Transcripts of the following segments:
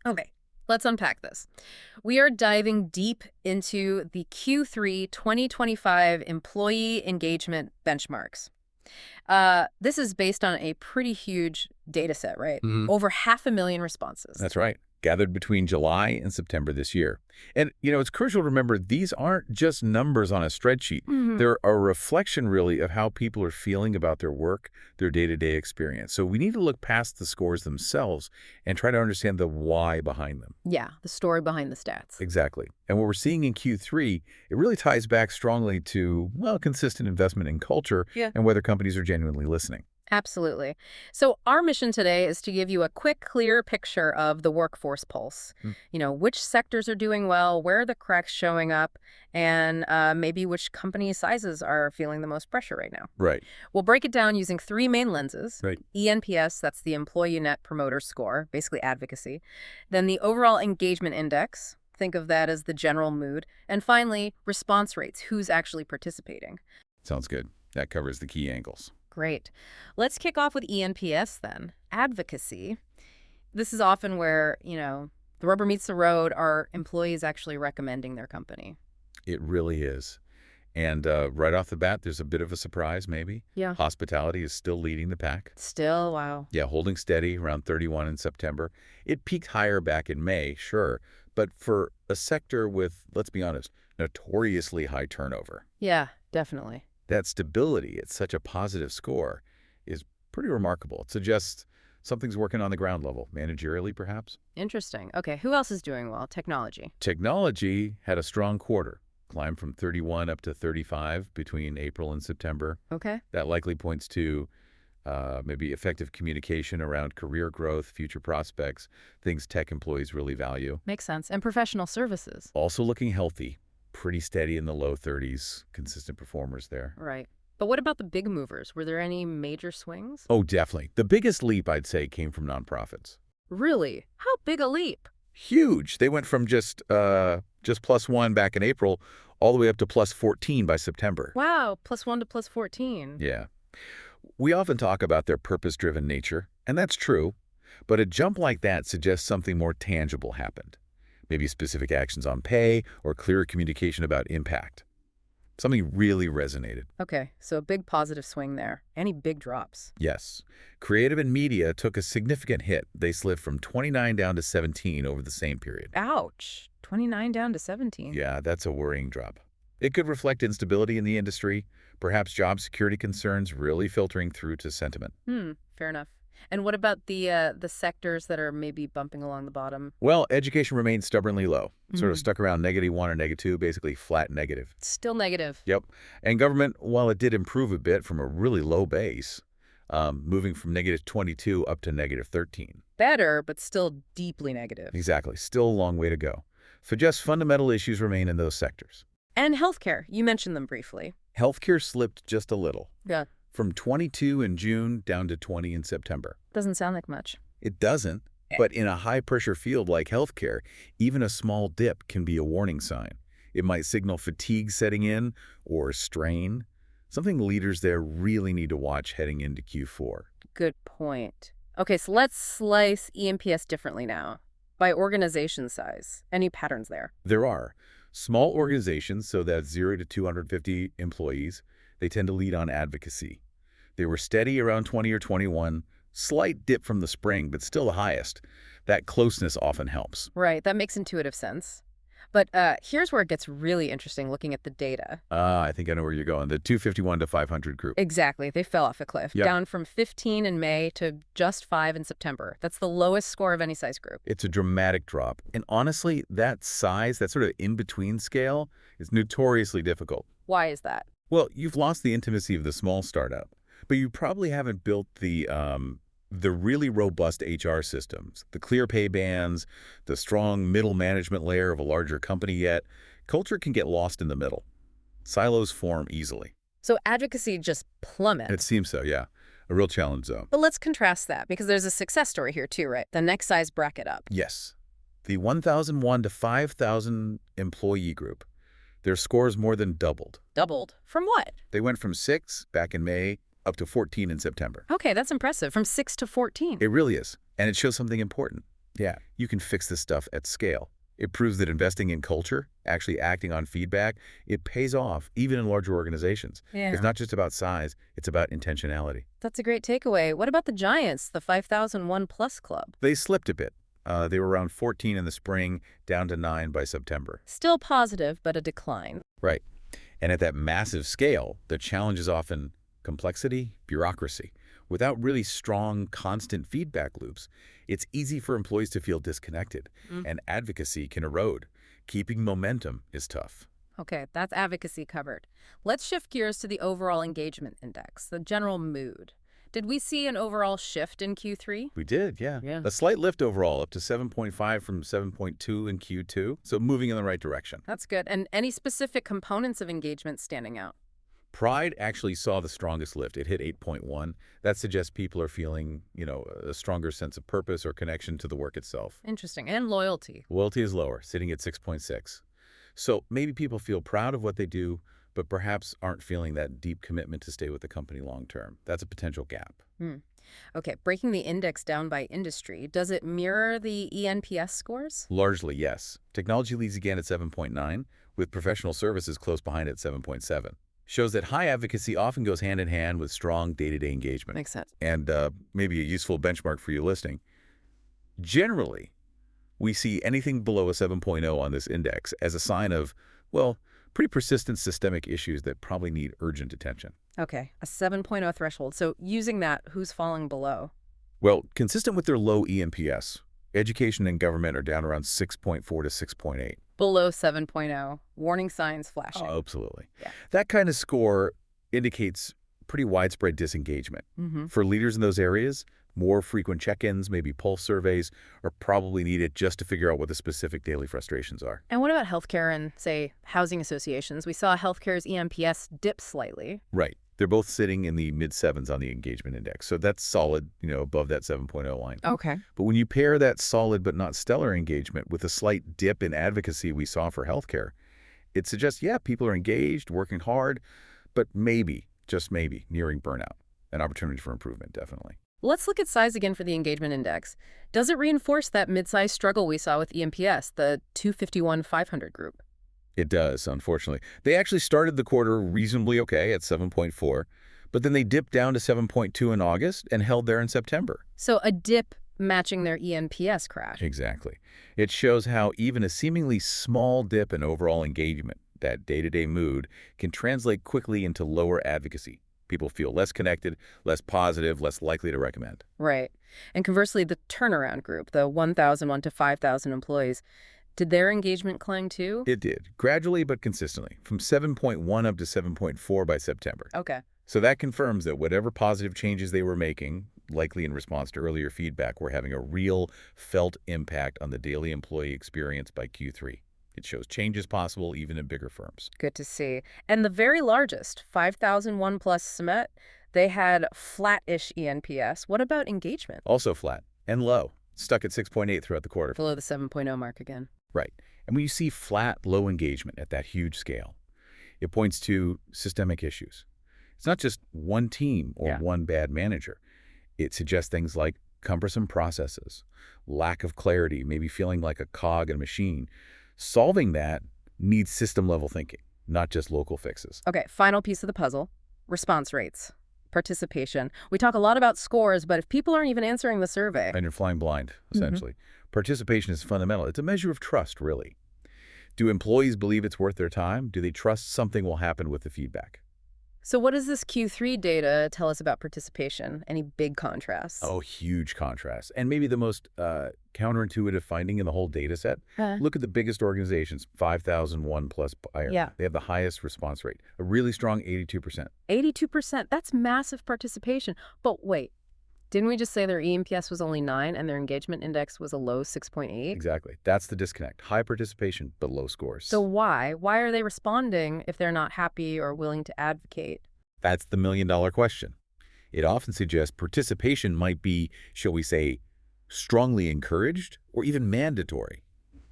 Okay, let's unpack this. We are diving deep into the Q3 2025 employee engagement benchmarks. This is based on a pretty huge data set, right? Hmm. Over 500,000 responses. That's right. Gathered between July and September this year. And, it's crucial to remember these aren't just numbers on a spreadsheet. Hmm. They're a reflection, really, of how people are feeling about their work, their day-to-day experience. So we need to look past the scores themselves and try to understand the why behind them. Yeah, the story behind the stats. Exactly. And what we're seeing in Q3, it really ties back strongly to, well, consistent investment in culture Yeah. and whether companies are genuinely listening. Absolutely. So our mission today is to give you a quick, clear picture of the workforce pulse. Mm. Which sectors are doing well, where are the cracks showing up, and maybe which company sizes are feeling the most pressure right now. Right. We'll break it down using three main lenses. Right. eNPS, that's the Employee Net Promoter Score, basically advocacy. Then the Overall Engagement Index. Think of that as the general mood. And finally, response rates, who's actually participating. Sounds good. That covers the key angles. Great. Let's kick off with eNPS then. Advocacy. This is often where, the rubber meets the road. Are employees actually recommending their company? It really is. And right off the bat, there's a bit of a surprise, maybe. Yeah. Hospitality is still leading the pack. Still, wow. Yeah, holding steady around 31 in September. It peaked higher back in May, sure. But for a sector with, let's be honest, notoriously high turnover, Yeah, definitely. that stability at such a positive score is pretty remarkable. It suggests something's working on the ground level, managerially perhaps. Interesting. Okay, who else is doing well? Technology. Technology had a strong quarter, climbed from 31 up to 35 between April and September. Okay. That likely points to maybe effective communication around career growth, future prospects, things tech employees really value. Makes sense. And professional services. Also looking healthy, pretty steady in the low 30s, consistent performers there. Right. But what about the big movers? Were there any major swings? Oh, definitely. The biggest leap, I'd say, came from nonprofits. Really? How big a leap? Huge. They went from just +1 back in April all the way up to +14 by September. Wow, +1 to +14. Yeah. We often talk about their purpose-driven nature, and that's true, but a jump like that suggests something more tangible happened. Maybe specific actions on pay or clearer communication about impact. Something really resonated. Okay, so a big positive swing there. Any big drops? Yes. Creative and media took a significant hit. They slid from 29 down to 17 over the same period. Ouch. 29 down to 17. Yeah, that's a worrying drop. It could reflect instability in the industry, perhaps job security concerns really filtering through to sentiment. Fair enough. And what about the sectors that are maybe bumping along the bottom? Well, education remains stubbornly low, sort of Mm. stuck around -1 or -2, basically flat negative. Still negative. Yep. And government, while it did improve a bit from a really low base, moving from -22 up to -13. Better, but still deeply negative. Exactly. Still a long way to go. Suggests fundamental issues remain in those sectors. And healthcare. You mentioned them briefly. Healthcare slipped just a little, Yeah. from 22 in June down to 20 in September. Doesn't sound like much. It doesn't, but in a high-pressure field like healthcare, even a small dip can be a warning sign. It might signal fatigue setting in or strain, something leaders there really need to watch heading into Q4. Good point. Okay, so let's slice eNPS differently now. By organization size. Any patterns there? There are small organizations, so that's 0 to 250 employees. They tend to lead on advocacy. They were steady around 20 or 21, slight dip from the spring, but still the highest. That closeness often helps. Right, that makes intuitive sense. But here's where it gets really interesting looking at the data. I think I know where you're going. The 251 to 500 group. Exactly, they fell off a cliff. Yep. Down from 15 in May to just 5 in September. That's the lowest score of any size group. It's a dramatic drop. And honestly, that size, that sort of in-between scale, is notoriously difficult. Why is that? Well, you've lost the intimacy of the small startup, but you probably haven't built the really robust HR systems, the clear pay bands, the strong middle management layer of a larger company yet. Culture can get lost in the middle. Silos form easily. So advocacy just plummets. It seems so, yeah. A real challenge zone. But let's contrast that, because there's a success story here too, right? The next size bracket up. Yes. The 1,001 to 5,000 employee group, their scores more than doubled. Doubled. From what? They went from 6 back in May up to 14 in September. Okay, that's impressive. From 6 to 14. It really is. And it shows something important. Yeah, you can fix this stuff at scale. It proves that investing in culture, actually acting on feedback, it pays off even in larger organizations. It's Yeah. not just about size, it's about intentionality. That's a great takeaway. What about the giants, the 5001 plus club? They slipped a bit. They were around 14 in the spring, down to 9 by September. Still positive, but a decline. Right. And at that massive scale, the challenge is often complexity, bureaucracy. Without really strong, constant feedback loops, it's easy for employees to feel disconnected, Mm. and advocacy can erode. Keeping momentum is tough. Okay, that's advocacy covered. Let's shift gears to the overall engagement index, the general mood. Did we see an overall shift in Q3? We did, yeah. Yeah. A slight lift overall, up to 7.5 from 7.2 in Q2, so moving in the right direction. That's good. And any specific components of engagement standing out? Pride actually saw the strongest lift. It hit 8.1. That suggests people are feeling, a stronger sense of purpose or connection to the work itself. Interesting. And loyalty. Loyalty is lower, sitting at 6.6. So maybe people feel proud of what they do, but perhaps aren't feeling that deep commitment to stay with the company long term. That's a potential gap. Hmm. Okay, breaking the index down by industry, does it mirror the eNPS scores? Largely, yes. Technology leads again at 7.9, with professional services close behind at 7.7. Shows that high advocacy often goes hand in hand with strong day-to-day engagement. Makes sense. And maybe a useful benchmark for you listening. Generally, we see anything below a 7.0 on this index as a sign of, well, pretty persistent systemic issues that probably need urgent attention. Okay, a 7.0 threshold. So using that, who's falling below? Well, consistent with their low eNPS, education and government are down around 6.4 to 6.8. Below 7.0. Warning signs flashing. Oh, absolutely. Yeah. That kind of score indicates pretty widespread disengagement. Mm-hmm. For leaders in those areas, more frequent check-ins, maybe pulse surveys, are probably needed just to figure out what the specific daily frustrations are. And what about healthcare and, say, housing associations? We saw healthcare's eNPS dip slightly. Right. They're both sitting in the mid-sevens on the engagement index. So that's solid, above that 7.0 line. Okay. But when you pair that solid but not stellar engagement with a slight dip in advocacy we saw for healthcare, it suggests, yeah, people are engaged, working hard, but maybe, just maybe, nearing burnout. An opportunity for improvement, definitely. Let's look at size again for the engagement index. Does it reinforce that mid-size struggle we saw with eNPS, the 251-500 group? It does, unfortunately. They actually started the quarter reasonably okay at 7.4, but then they dipped down to 7.2 in August and held there in September. So a dip matching their eNPS crash. Exactly. It shows how even a seemingly small dip in overall engagement, that day-to-day mood, can translate quickly into lower advocacy. People feel less connected, less positive, less likely to recommend. Right. And conversely, the turnaround group, the 1,001 to 5,000 employees, did their engagement climb too? It did, gradually but consistently, from 7.1 up to 7.4 by September. Okay. So that confirms that whatever positive changes they were making, likely in response to earlier feedback, were having a real felt impact on the daily employee experience by Q3. It shows change is possible even in bigger firms. Good to see. And the very largest, 5,001 plus Summit, they had flat-ish eNPS. What about engagement? Also flat and low, stuck at 6.8 throughout the quarter. Below the 7.0 mark again. Right. And when you see flat, low engagement at that huge scale, it points to systemic issues. It's not just one team or one bad manager. It suggests things like cumbersome processes, lack of clarity, maybe feeling like a cog in a machine. Solving that needs system-level thinking, not just local fixes. Okay, final piece of the puzzle, response rates, participation. We talk a lot about scores, but if people aren't even answering the survey. And you're flying blind, essentially. Participation is fundamental. It's a measure of trust, really. Do employees believe it's worth their time? Do they trust something will happen with the feedback? So what does this Q3 data tell us about participation? Any big contrasts? Oh, huge contrast. And maybe the most counterintuitive finding in the whole data set. Look at the biggest organizations, 5,001 plus buyer. Yeah. They have the highest response rate, a really strong 82%. 82%, that's massive participation. But wait, didn't we just say their eNPS was only 9 and their engagement index was a low 6.8? Exactly. That's the disconnect. High participation, but low scores. So why? Why are they responding if they're not happy or willing to advocate? That's the million-dollar question. It often suggests participation might be, shall we say, strongly encouraged or even mandatory.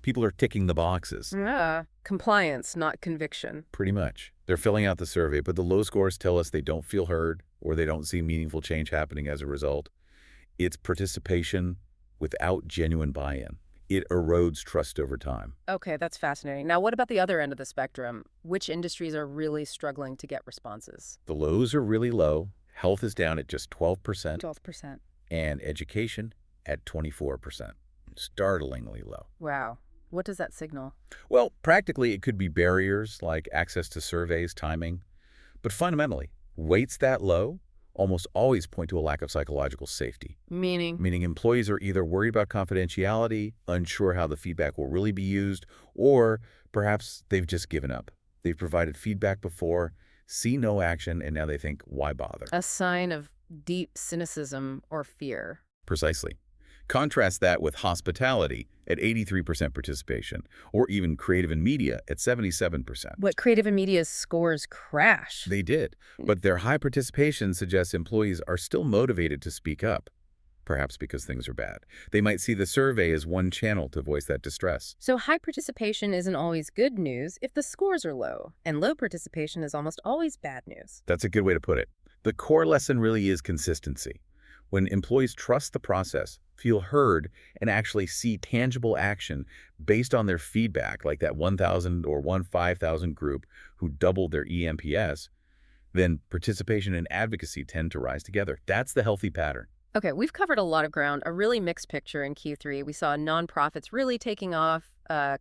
People are ticking the boxes. Yeah, compliance, not conviction. Pretty much. They're filling out the survey, but the low scores tell us they don't feel heard or they don't see meaningful change happening as a result. It's participation without genuine buy-in. It erodes trust over time. Okay, that's fascinating. Now, what about the other end of the spectrum? Which industries are really struggling to get responses? The lows are really low. Health is down at just 12%, 12%. and education at 24%. Startlingly low. Wow. What does that signal? Well, practically, it could be barriers like access to surveys, timing. But fundamentally, weights that low almost always point to a lack of psychological safety, Meaning? meaning employees are either worried about confidentiality, unsure how the feedback will really be used, or perhaps they've just given up. They've provided feedback before, see no action, and now they think, why bother? A sign of deep cynicism or fear. Precisely. Contrast that with hospitality at 83% participation, or even creative and media at 77%. What creative and media scores crash. They did, but their high participation suggests employees are still motivated to speak up, perhaps because things are bad. They might see the survey as one channel to voice that distress. So high participation isn't always good news if the scores are low, and low participation is almost always bad news. That's a good way to put it. The core lesson really is consistency. When employees trust the process, feel heard, and actually see tangible action based on their feedback, like that 1,000 or 5,000 group who doubled their eNPS, then participation and advocacy tend to rise together. That's the healthy pattern. Okay, we've covered a lot of ground, a really mixed picture in Q3. We saw nonprofits really taking off,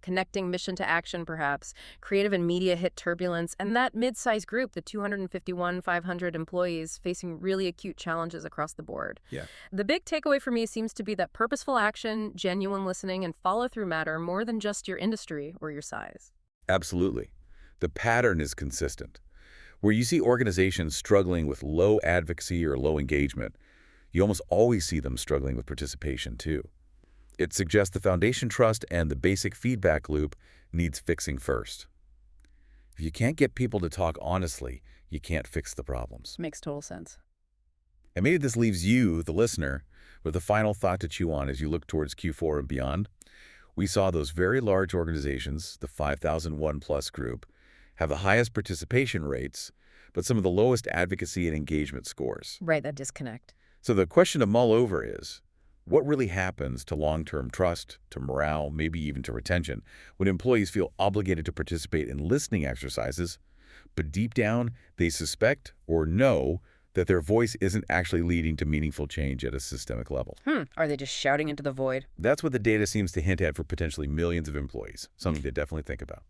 connecting mission to action perhaps, creative and media hit turbulence, and that mid-sized group, the 251, 500 employees, facing really acute challenges across the board. Yeah. The big takeaway for me seems to be that purposeful action, genuine listening, and follow-through matter more than just your industry or your size. Absolutely. The pattern is consistent. Where you see organizations struggling with low advocacy or low engagement, you almost always see them struggling with participation too. It suggests the foundation trust and the basic feedback loop needs fixing first. If you can't get people to talk honestly, you can't fix the problems. Makes total sense. And maybe this leaves you, the listener, with a final thought to chew on as you look towards Q4 and beyond. We saw those very large organizations, the 5,001 plus group, have the highest participation rates, but some of the lowest advocacy and engagement scores. Right, that disconnect. So the question to mull over is, what really happens to long-term trust, to morale, maybe even to retention, when employees feel obligated to participate in listening exercises, but deep down they suspect or know that their voice isn't actually leading to meaningful change at a systemic level? Are they just shouting into the void? That's what the data seems to hint at for potentially millions of employees, something to definitely think about.